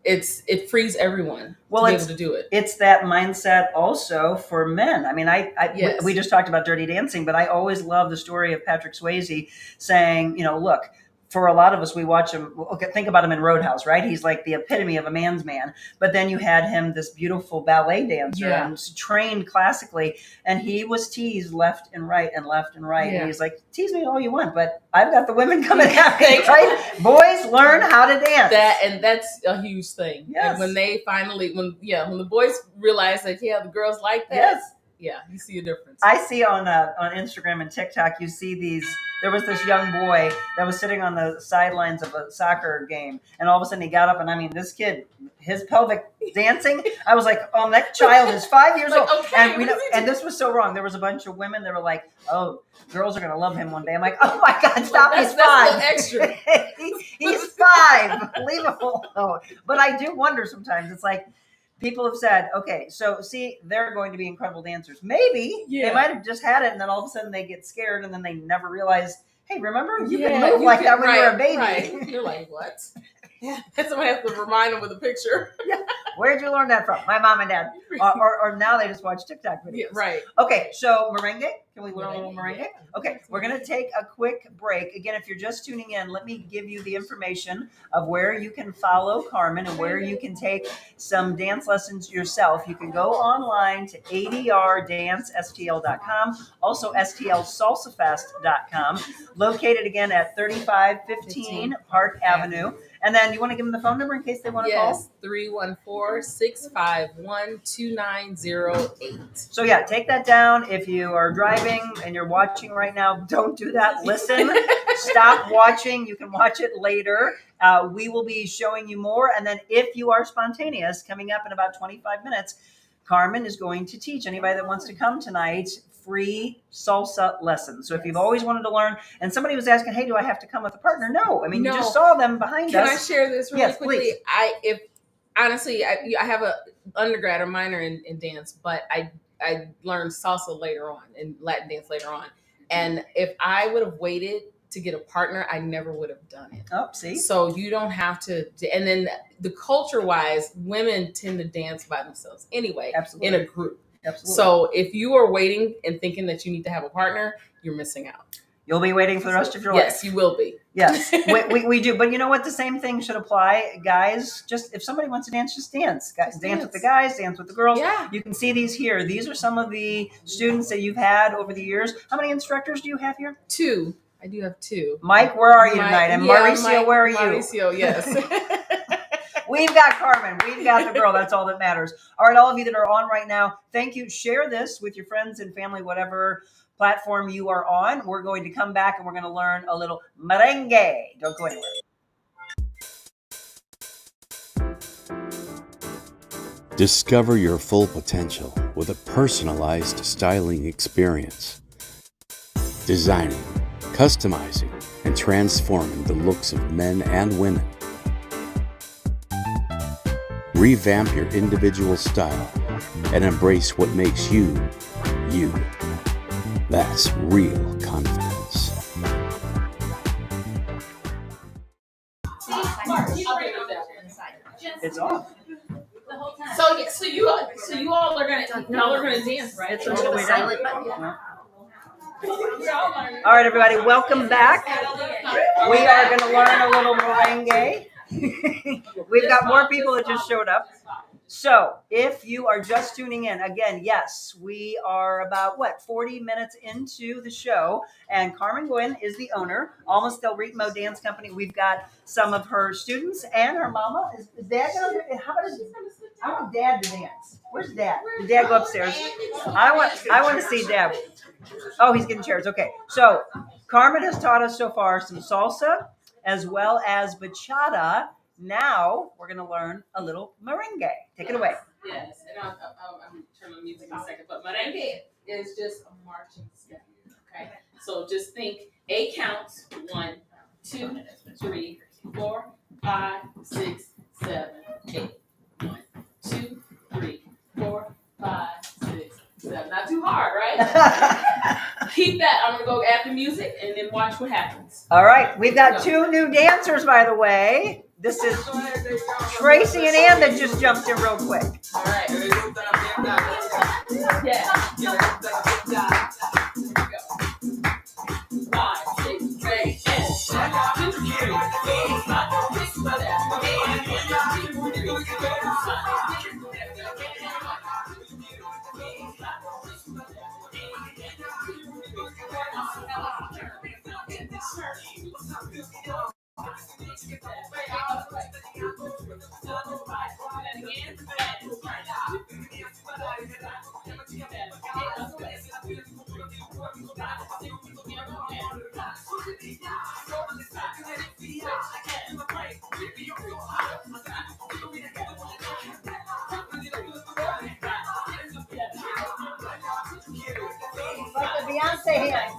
it frees everyone Well, to be able to do it. It's that mindset also for men. I mean, Yes. we just talked about Dirty Dancing, but I always love the story of Patrick Swayze saying, look, for a lot of us, we watch him. Okay, think about him in Roadhouse, right? He's like the epitome of a man's man. But then you had him, this beautiful ballet dancer, and trained classically, and he was teased left and right and left and right. Yeah. And he's like, tease me all you want, but I've got the women coming at me, right? Boys, learn how to dance. That's a huge thing. Yes. And when they finally, when the boys realize that, the girls like that. Yes. Yeah, you see a difference. I see on Instagram and TikTok, you see these. There was this young boy that was sitting on the sidelines of a soccer game, and all of a sudden he got up, and I mean, this kid, his pelvic dancing. I was like, oh, that child is 5 years old, okay, and this was so wrong. There was a bunch of women that were like, oh, girls are gonna love him one day. I'm like, oh my God, stop! He's 5. Extra. He's 5. Leave him alone. But I do wonder sometimes. It's like, people have said, okay, so see, they're going to be incredible dancers. Maybe they might have just had it, and then all of a sudden they get scared, and then they never realize, hey, remember, you can move like that when you were a baby. Right. You're like, what? Yeah. Somebody has to remind them with a picture. Yeah. Where'd you learn that from? My mom and dad. Or now they just watch TikTok videos. Yeah, right. Okay, so merengue. Can we learn a little merengue? Okay, we're going to take a quick break. Again, if you're just tuning in, let me give you the information of where you can follow Carmen and where you can take some dance lessons yourself. You can go online to adrdancestl.com, also stlsalsafest.com, located again at 3515 Park Avenue. And then you want to give them the phone number in case they want to call? Yes, 314-651-2908. So yeah, take that down. If you are driving and you're watching right now, don't do that. Listen, stop watching. You can watch it later. We will be showing you more. And then if you are spontaneous, coming up in about 25 minutes, Carmen is going to teach anybody that wants to come tonight free salsa lessons. So if you've always wanted to learn, and somebody was asking, hey, do I have to come with a partner? No. I mean, you just saw them behind us. Can I share this really quickly? Please. I have a undergrad or minor in dance, but I learned salsa later on and Latin dance later on. And if I would have waited to get a partner, I never would have done it. Oh, see? So you don't have to. And then the culture-wise, women tend to dance by themselves anyway. Absolutely. In a group. Absolutely. So if you are waiting and thinking that you need to have a partner, you're missing out. You'll be waiting for the rest of your life. Yes, you will be. Yes, we do. But you know what? The same thing should apply, guys. Just if somebody wants to dance, just dance. Guys, Just dance dance. with the guys, dance with the girls. Yeah. You can see these here. These are some of the students that you've had over the years. How many instructors do you have here? 2. I do have 2. Mike, where are you tonight? And Mauricio, where are you? Mauricio, yes. We've got Carmen. We've got the girl. That's all that matters. All right, all of you that are on right now, thank you. Share this with your friends and family, whatever platform you are on. We're going to come back and we're going to learn a little merengue. Don't go anywhere. Discover your full potential with a personalized styling experience. Designing, customizing, and transforming the looks of men and women. Revamp your individual style and embrace what makes you, you. That's real confidence. It's off. So you all are gonna dance, right? It's all the way down. All right, everybody, welcome back. We are going to learn a little merengue. We've got more people that just showed up. So if you are just tuning in, again, yes, we are about, 40 minutes into the show. And Carmen Guynn is the owner, Almas del Ritmo Dance Company. We've got some of her students and her mama. Is Dad going to, I want Dad to dance. Where's Dad? Did Dad go upstairs? I want to see Dad. Oh, he's getting chairs. Okay. So Carmen has taught us so far some salsa as well as bachata. Now we're going to learn a little merengue. Take it away. Yes, and I'll turn on music in a second. But merengue is just a marching step. Okay, so just think 8 counts: 1, 2, 3, 4, 5, 6, 7, 8. 1, 2, 3, 4, 5, 6, 7. Not too hard, right? keep that. I'm gonna go add the music and then watch what happens. All right, we've got 2 new dancers, by the way. This is Tracy and Ann that just jumped in real quick. All right. Yeah. 5, 6, 8, and 1, 2, 3, 4, 5, 6, Like the Beyonce hand.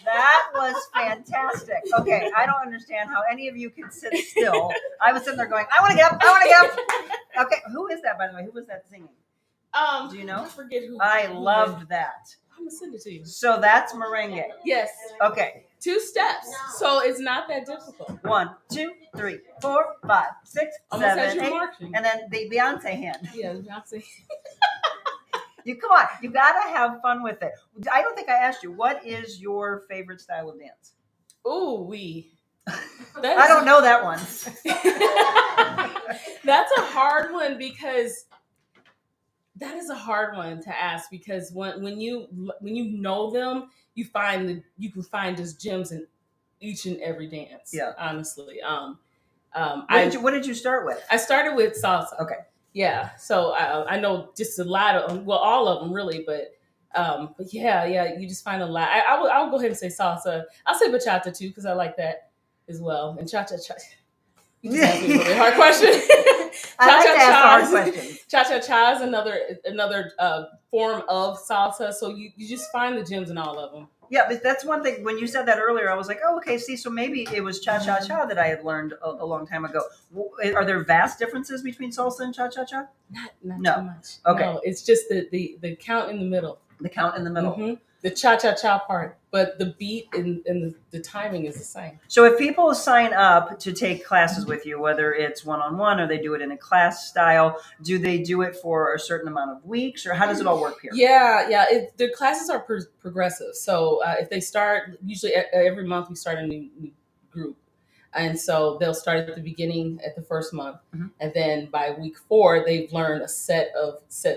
That was fantastic. Okay, I don't understand how any of you can sit still. I was sitting there going, I want to get up, I want to get up. Okay, who is that, by the way? Who was that singing? Do you know? I forget who. I loved that. I'm gonna send it to you. So that's merengue. Yes. Okay. 2 steps, so it's not that difficult. 1, 2, 3, 4, 5, 6, Almost 7, as you're 8, marching. and then the Beyonce hand. Yeah, Beyonce. You come on, you gotta have fun with it. I don't think I asked you, what is your favorite style of dance? Ooh, I don't know that one. That's a hard one because that is a hard one to ask because when you know them, you can find just gems in each and every dance. Yeah, honestly. What did you start with? I started with salsa. Okay. Yeah, so I know just a lot of them. Well, all of them really, but yeah, you just find a lot. I'll go ahead and say salsa. I'll say bachata too because I like that as well. And cha cha cha. You just asked me a really hard question. I like to ask hard questions. Cha cha cha is another form of salsa. So you just find the gems in all of them. Yeah, but that's one thing. When you said that earlier, I was like, oh, okay, see, so maybe it was cha-cha-cha that I had learned a long time ago. Are there vast differences between salsa and cha-cha-cha? Not too much. Okay. No, it's just the count in the middle. The count in the middle. Mm-hmm. The cha-cha-cha part, but the beat and the timing is the same. So if people sign up to take classes with you, whether it's one-on-one or they do it in a class style, do they do it for a certain amount of weeks, or how does it all work here? Yeah. The classes are progressive. So if they start, usually every month we start a new group. And so they'll start at the beginning at the first month. Mm-hmm. And then by week 4, they've learned a set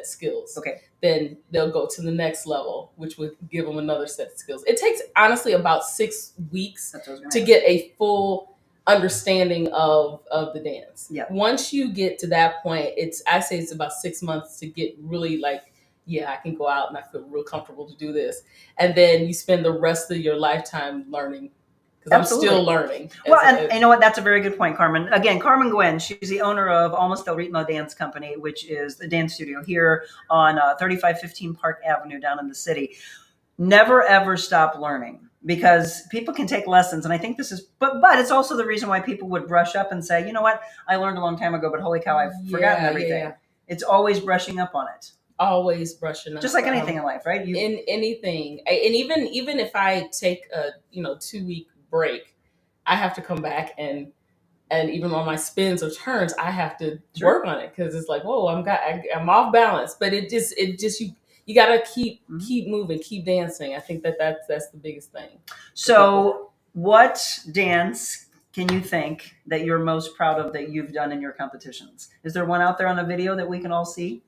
skills. Okay. Then they'll go to the next level, which would give them another set of skills. It takes, honestly, about 6 weeks to get a full understanding of the dance. Yeah. Once you get to that point, I say it's about 6 months to get really like, yeah, I can go out and I feel real comfortable to do this. And then you spend the rest of your lifetime learning. Because I'm still learning. Well, and you know what? That's a very good point, Carmen. Again, Carmen Guynn, she's the owner of Almas Ritmo Dance Company, which is the dance studio here on 3515 Park Avenue down in the city. Never, ever stop learning because people can take lessons. And I think this is, but it's also the reason why people would brush up and say, you know what? I learned a long time ago, but holy cow, I've forgotten everything. Yeah. It's always brushing up on it. Always brushing up. Just like anything in life, right? In anything. And even if I take a 2-week break, I have to come back and even on my spins or turns, I have to work on it because it's like, whoa, I'm off balance. But it just you gotta keep moving, keep dancing. I think that's the biggest thing. So what dance can you think that you're most proud of that you've done in your competitions? Is there one out there on a video that we can all see?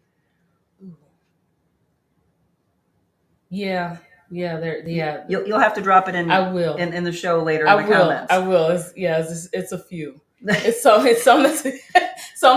Yeah. You'll have to drop it in. I will in the show later. In the comments. I will. It's a few. It's some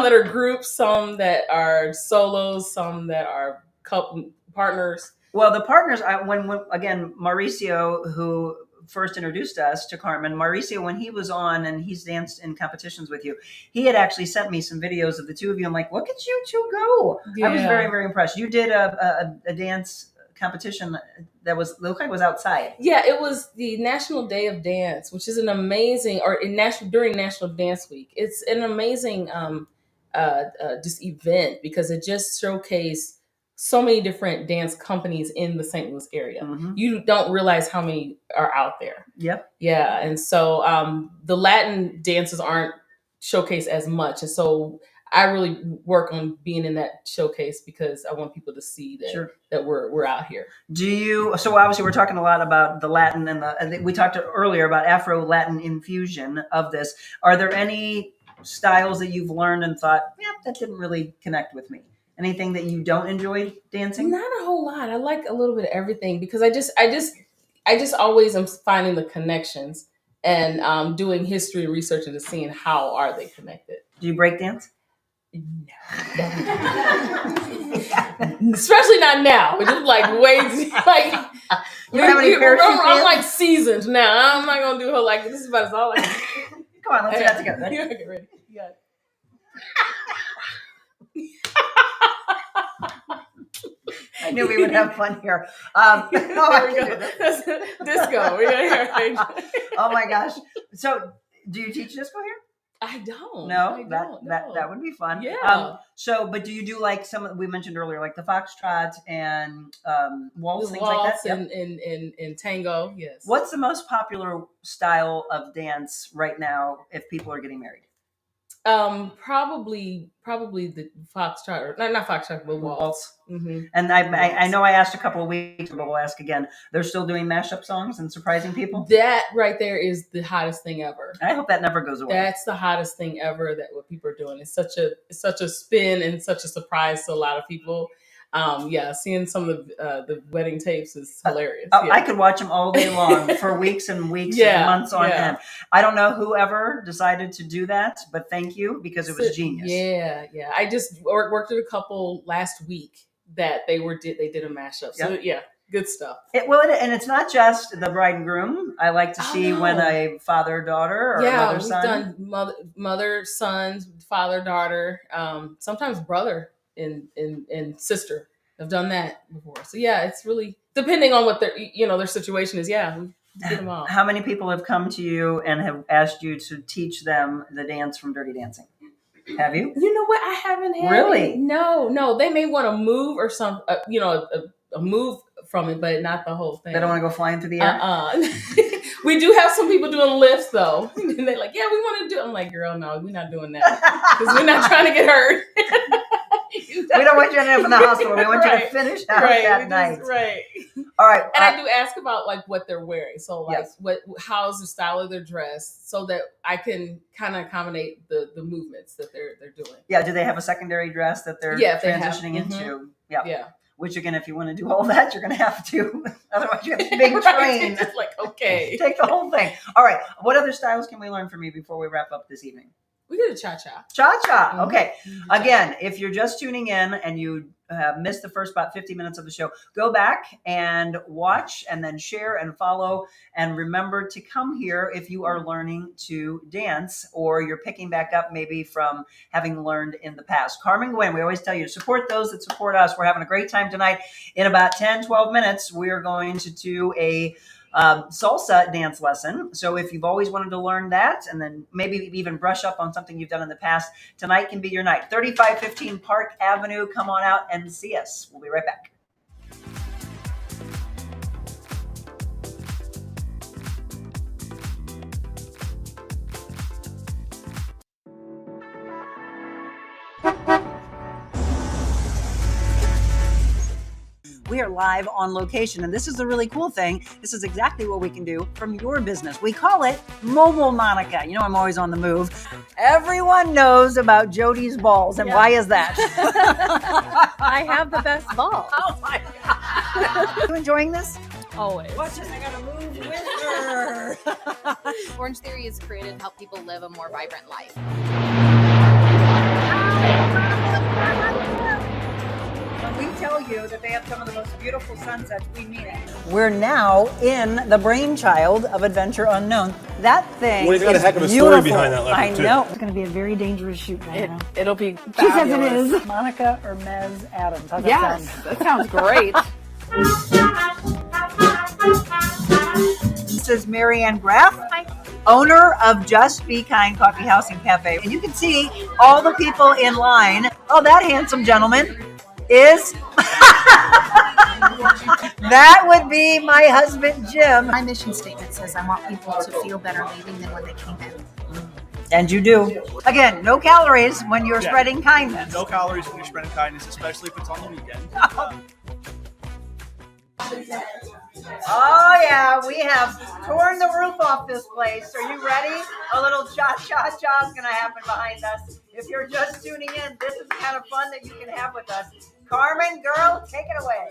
that are groups, some that are solos, some that are couple partners. Well, the partners, when again, Mauricio, who first introduced us to Carmen, Mauricio, when he was on and he's danced in competitions with you, he had actually sent me some videos of the two of you. I'm like, look at you two go. I was very, very impressed. You did a dance competition that looked like it was outside. Yeah, it was the National Day of Dance, which is an amazing, during National Dance Week. It's an amazing just event because it just showcased so many different dance companies in the St. Louis area. Mm-hmm. You don't realize how many are out there. Yep. Yeah, and so the Latin dances aren't showcased as much, and so I really work on being in that showcase because I want people to see that that we're out here. So obviously we're talking a lot about the Latin and we talked earlier about Afro-Latin infusion of this. Are there any styles that you've learned and thought, yeah, that didn't really connect with me? Anything that you don't enjoy dancing? Not a whole lot. I like a little bit of everything because I just always am finding the connections and doing history and research and just seeing how are they connected. Do you break dance? No. Especially not now. It's just like way like I'm like seasoned now. I'm not gonna do her like this is about as all I can. Come on, let's do that together. Ready? Get ready. You got it. I knew we would have fun here. There we go. That's disco. We're gonna hear. Oh my gosh! So, do you teach disco here? I don't. No, that would be fun. Yeah. But do you do like we mentioned earlier, like the foxtrot and waltz, things like that? And tango? Yes. What's the most popular style of dance right now if people are getting married? Probably the foxtrot, or not foxtrot, but waltz. Mm-hmm. And I know I asked a couple of weeks ago, but we'll ask again. They're still doing mashup songs and surprising people? That right there is the hottest thing ever. I hope that never goes away. That's the hottest thing ever, that what people are doing. It's such a spin and such a surprise to a lot of people. Seeing some of the wedding tapes is hilarious. I could watch them all day long for weeks and weeks and months on end. I don't know whoever decided to do that, but thank you because it was genius. Yeah. I just worked with a couple last week that they did a mashup. So good stuff. And it's not just the bride and groom. I like to see when a father-daughter or mother-son. We've done mother, sons, father-daughter, sometimes brother and sister. I've done that before. So it's really depending on what their situation is. Yeah, we get them all. How many people have come to you and have asked you to teach them the dance from Dirty Dancing? Have you? You know what? I haven't had really. No. They may want to move or some, a move from it, but not the whole thing. They don't want to go flying through the air. We do have some people doing lifts though, and they're like, "Yeah, we want to do." I'm like, "Girl, no, we're not doing that because we're not trying to get hurt." We don't want you to end up in the hospital. We want you to finish out that night. Right. All right. And I do ask about like what they're wearing. So like how's the style of their dress so that I can kind of accommodate the movements that they're doing. Yeah. Do they have a secondary dress that they're transitioning into? Mm-hmm. Yeah. Which again, if you want to do all that, you're going to have to. Otherwise, you have a big train. It's like, okay. Take the whole thing. All right. What other styles can we learn from you before we wrap up this evening? We did a cha-cha. Cha-cha. Okay. Again, if you're just tuning in and you missed the first about 50 minutes of the show, go back and watch and then share and follow. And remember to come here if you are learning to dance or you're picking back up maybe from having learned in the past. Carmen Guynn, we always tell you to support those that support us. We're having a great time tonight. In about 10, 12 minutes, we are going to do a salsa dance lesson. So if you've always wanted to learn that and then maybe even brush up on something you've done in the past, tonight can be your night. 3515 Park Avenue. Come on out and see us. We'll be right back. We are live on location, and this is the really cool thing. This is exactly what we can do from your business. We call it Mobile Monica. You know, I'm always on the move. Everyone knows about Jody's balls, and why is that? I have the best ball. Oh my God. You enjoying this? Always. Watch this, I gotta move with her. Orange Theory is created to help people live a more vibrant life. When we tell you that they have some of the most beautiful sunsets, we mean it. We're now in the brainchild of Adventure Unknown. That thing Well, he's got a is heck of a beautiful. story behind that leopard, I too. know. It's going to be a very dangerous shoot right now. It'll be She says it is. Monica or Mez Adams. How's that sound? That sounds great. This is Marianne Graff, owner of Just Be Kind Coffee House and Cafe. And you can see all the people in line. Oh, that handsome gentleman is... That would be my husband, Jim. My mission statement says I want people to feel better leaving than when they came in. And you do. Again, no calories when you're spreading kindness. No calories when you're spreading kindness, especially if it's on the weekend. Oh yeah, we have torn the roof off this place. Are you ready? A little cha-cha-cha is going to happen behind us. If you're just tuning in, this is the kind of fun that you can have with us. Carmen, girl, take it away.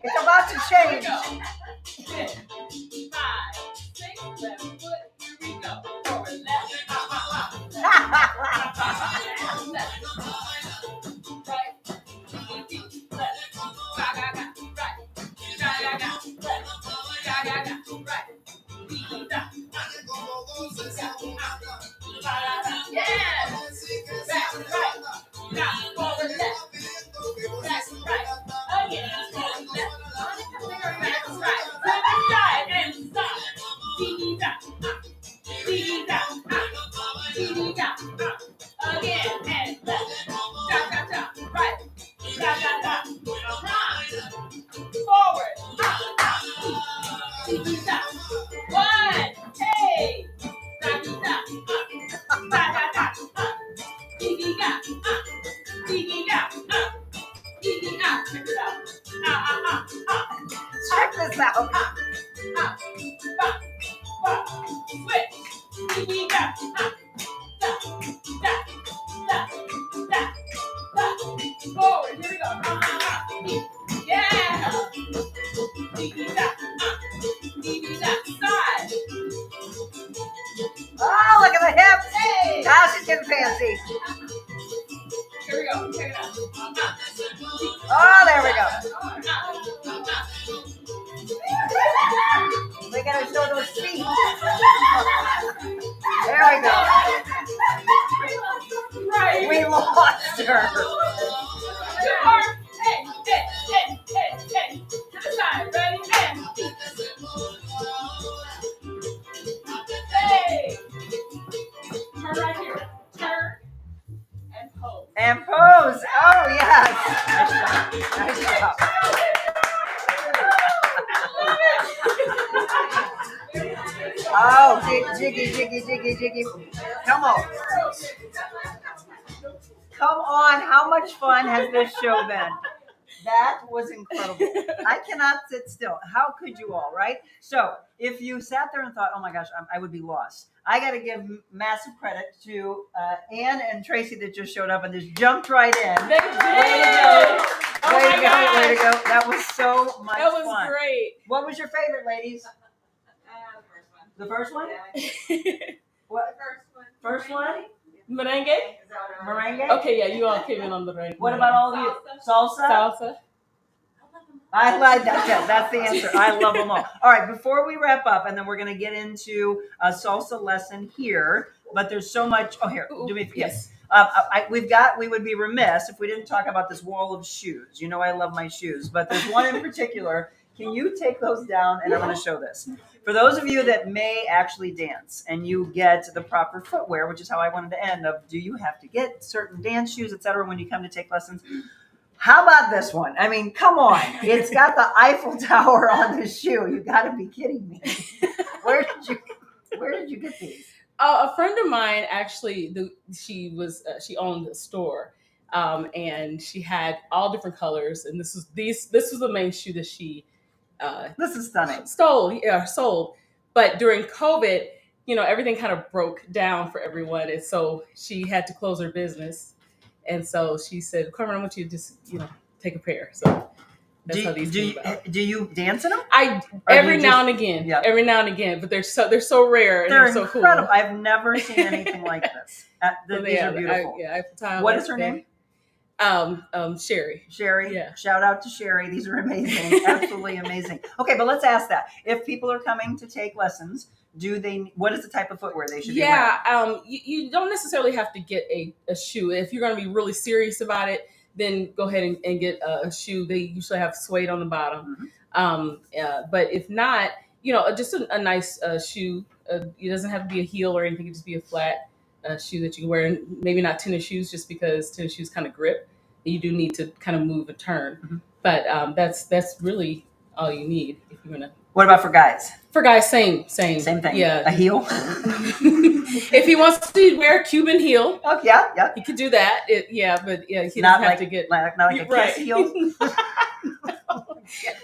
It's about to change. 5, 6, 7 foot. Here we go. Forward, left, check this out. Forward, here we go. Yeah. Side. Oh, look at the hips. Hey. Now she's getting fancy. Here we go. Check it out. Oh, there we go. We gotta show those feet. There we go. Right. We lost her. Hey, hey, hey, hey, hey. To the side. Ready? Hey. Turn right here. Turn. And pose. And pose. Oh, yes. Nice job. Oh, jiggy, jiggy, jiggy, jiggy. Come on. Come on. How much fun has this show been? That was incredible. I cannot sit still. How could you all, right? So if you sat there and thought, oh my gosh, I would be lost. I got to give massive credit to Ann and Tracy that just showed up and just jumped right in. They did. Way to go. Way to go. That was so much fun. That was great. What was your favorite, ladies? The first one? What? First one? Merengue? Merengue? Okay, yeah, you all came in on the right. What about all of you? Salsa? Salsa. I like that. Yeah, that's the answer. I love them all. All right, before we wrap up, and then we're going to get into a salsa lesson here, but there's so much. Oh, here, do me. Yes. We would be remiss if we didn't talk about this wall of shoes. You know, I love my shoes, but there's one in particular. Can you take those down? And I'm going to show this. For those of you that may actually dance and you get the proper footwear, which is how I wanted to end of, do you have to get certain dance shoes, etc., when you come to take lessons? How about this one? I mean, come on. It's got the Eiffel Tower on the shoe. You got to be kidding me. Where did you get these? A friend of mine actually, she owned a store, and she had all different colors. And this was the main shoe that she this is stunning. Sold. But during COVID, everything kind of broke down for everyone, and so she had to close her business. And so she said, "Carmen, I want you to just take a pair." So that's how these came about. Do you dance in them? Every now and again, but they're so rare and they're so incredible. Cool. I've never seen anything like this. These are beautiful. What is her name? Sherry. Sherry. Yeah. Shout out to Sherry. These are amazing. Absolutely amazing. Okay, but let's ask that. If people are coming to take lessons, what is the type of footwear they should be wearing? You don't necessarily have to get a shoe. If you're going to be really serious about it, then go ahead and get a shoe. They usually have suede on the bottom. Mm-hmm. But if not, just a nice shoe. It doesn't have to be a heel or anything. It just be a flat shoe that you can wear. And maybe not tennis shoes, just because tennis shoes kind of grip. You do need to kind of move and turn. Mm-hmm. But that's really all you need if you're going to. What about for guys? For guys, same thing. Yeah, a heel. If he wants to wear a Cuban heel, yeah, he could do that. He doesn't have to get not like a kiss heel.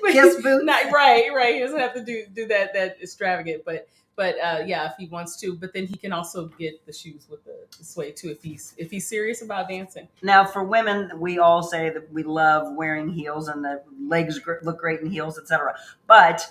Kiss boot. Right. He doesn't have to do that extravagant, but if he wants to. But then he can also get the shoes with the suede too if he's serious about dancing. Now, for women, we all say that we love wearing heels and the legs look great in heels, etc. But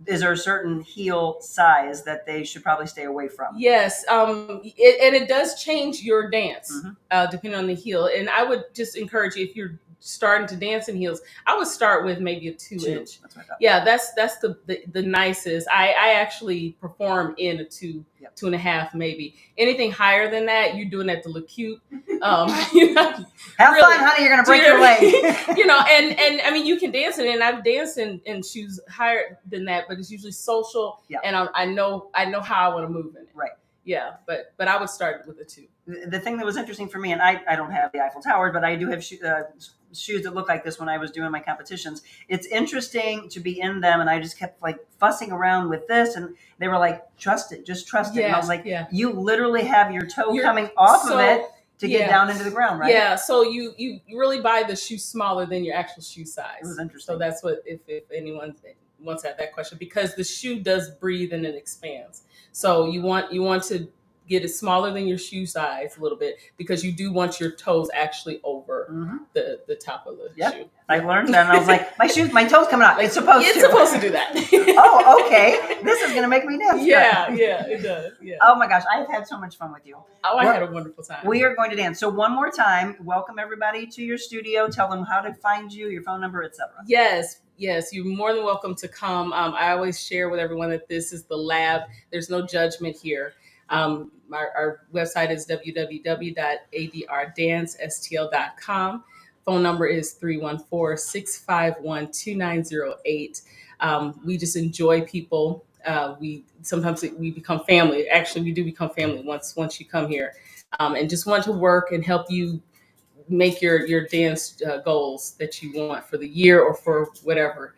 is there a certain heel size that they should probably stay away from? Yes, it does change your dance, mm-hmm. Depending on the heel. And I would just encourage you, if you're starting to dance in heels, I would start with maybe a 2-inch. That's what I thought. Yeah, that's the nicest. I actually perform in a 2.5 maybe. Anything higher than that, you're doing that to look cute. Have fun, honey. You're gonna break your leg. And I mean, you can dance in it, and I've danced in shoes higher than that, but it's usually social, and I know how I want to move in it. Right. Yeah, but I would start with a 2. The thing that was interesting for me, and I don't have the Eiffel Tower, but I do have shoes that look like this when I was doing my competitions. It's interesting to be in them, and I just kept like fussing around with this, and they were like, "Trust it, just trust it." And I was like, "You literally have your toe coming off of it to get down into the ground, right?" Yeah. So you really buy the shoe smaller than your actual shoe size. It was interesting. So that's what if anyone wants to have that question, because the shoe does breathe and it expands. So you want to get it smaller than your shoe size a little bit, because you do want your toes actually over mm-hmm. the top of the shoe. I learned that, and I was like, my toe's coming out. It's supposed to do that. Oh, okay. This is going to make me dance. Yeah, it does. Yeah. Oh my gosh, I've had so much fun with you. Oh, I had a wonderful time. We are going to dance. So one more time, welcome everybody to your studio. Tell them how to find you, your phone number, etc. Yes, you're more than welcome to come. I always share with everyone that this is the lab. There's no judgment here. Our website is www.adrdancestl.com. Phone number is 314-651-2908. We just enjoy people. Sometimes we become family. Actually, we do become family once you come here, and just want to work and help you make your dance goals that you want for the year or for whatever.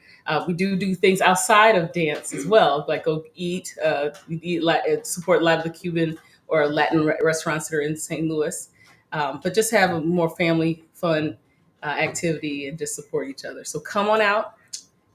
We do things outside of dance as well, like go eat, support a lot of the Cuban or Latin restaurants that are in St. Louis, but just have a more family fun activity and just support each other. So come on out,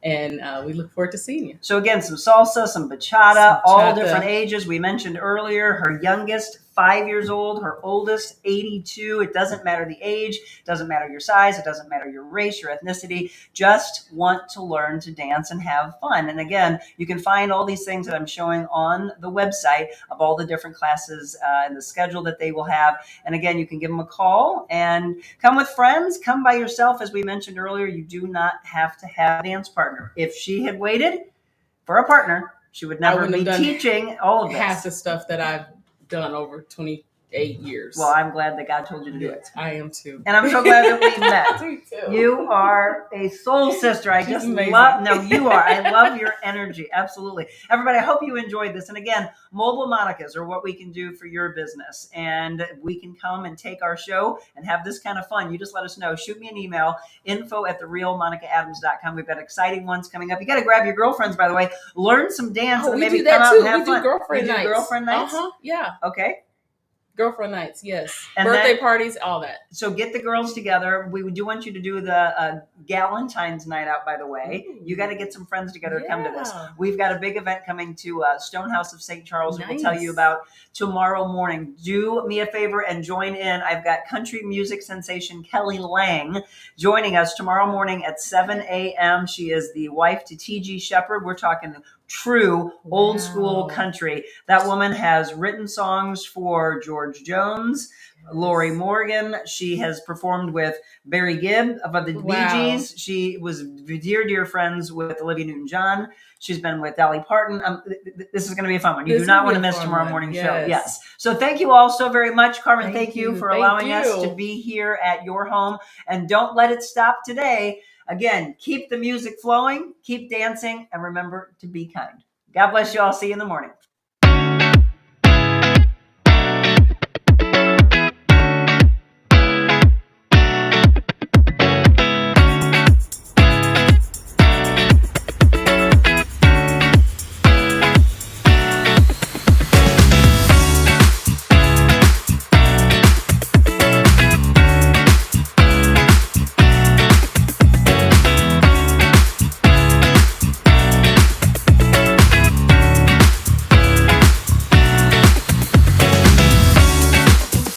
and we look forward to seeing you. So again, some salsa, some bachata, all different ages. We mentioned earlier, her youngest, 5 years old, her oldest, 82. It doesn't matter the age, it doesn't matter your size, it doesn't matter your race, your ethnicity. Just want to learn to dance and have fun. And again, you can find all these things that I'm showing on the website of all the different classes and the schedule that they will have. And again, you can give them a call and come with friends, come by yourself. As we mentioned earlier, you do not have to have a dance partner. If she had waited for a partner, she would never be teaching all of this. Half the stuff that I've done over 20 8 years. Well, I'm glad that God told you to do it. I am too. And I'm so glad that we met. Me too. You are a soul sister. I She's just amazing. love, no, you are. I love your energy. Absolutely. Everybody, I hope you enjoyed this. And again, mobile Monicas are what we can do for your business. And we can come and take our show and have this kind of fun. You just let us know. Shoot me an email, info@therealmonicaadams.com. We've got exciting ones coming up. You got to grab your girlfriends, by the way. Learn some dance and we maybe do come that out too. and have We fun. do girlfriend You do nights. girlfriend nights? Yeah. Okay. Girlfriend nights, yes. And birthday that- parties, all that. So get the girls together. We do want you to do the Galentine's night out, by the way. Ooh. You got to get some friends together to come to this. Yeah. We've got a big event coming to Stonehouse of St. Charles, that we'll tell you Nice. about tomorrow morning. Do me a favor and join in. I've got country music sensation Kelly Lang joining us tomorrow morning at 7 a.m. She is the wife to T.G. Shepherd. We're talking true old school country. That woman has written songs for George Jones, Lori Morgan. She has performed with Barry Gibb of the Bee Gees. She was dear friends with Olivia Newton-John. She's been with Dolly Parton. This is going to be a fun one. You do not want to miss tomorrow morning show. Yes. So thank you all so very much. Carmen, thank you for allowing us to be here at your home. And don't let it stop today. Again, keep the music flowing, keep dancing, and remember to be kind. God bless you all. See you in the morning.